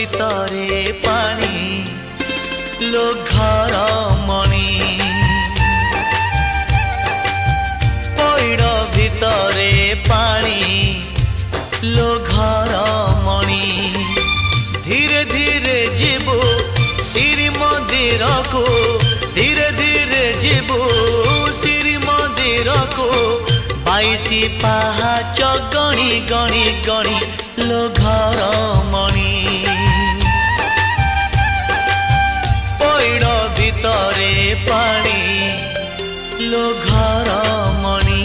भितरे पानी लो घर मणि पैड़ भितरे पानी लो घर मणि धीरे धीरे जीवो श्री मंदिर को धीरे धीरे जीवो श्री मंदिर को 22 पहाच गणी गणी गणी लो घर मणि पैड़ भितरे पानी लो घर मणि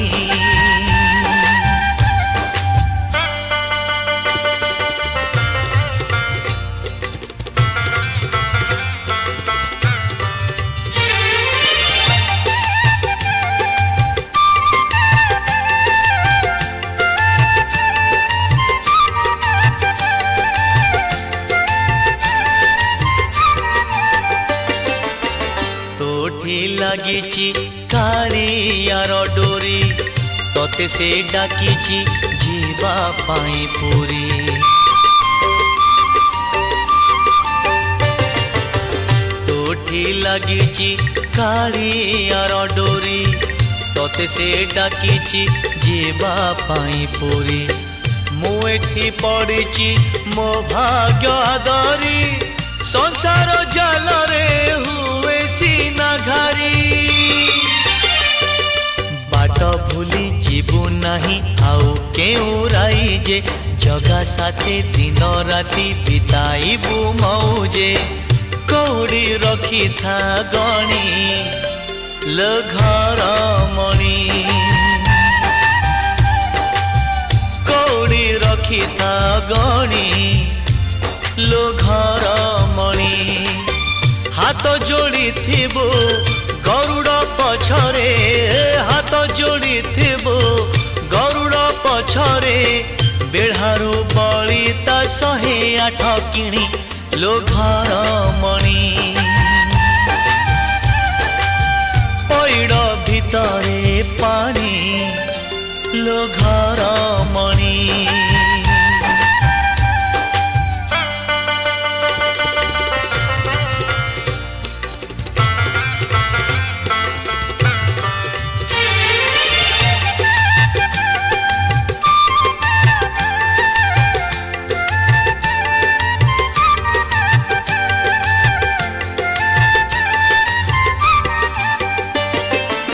लगी कालियार डोरी तोते से डाकी जीवा पाई पूरी तोठी लगी कालियार डोरी तोते से डाकी जीवा पाई पूरी मुठी पड़ी मो भाग्य आदरी संसार जल रे हुए सीना घारी बाट भूली जीवु नहीं आउ केउ राई जे जगा साथे दिन राति बिताइबु मौजे कौड़ी रखी था गणी लो घर मणि कौड़ी रखी था गणी लो घर मणि हाथ जोड़ी थिबो गरुड़ पछरे हाथ जोड़ी थिबो गरुड़ पछरे बेढ़ारू बली ता 108 किणी लो घर मणि पैड़ भितरे पानी लो घर मणि।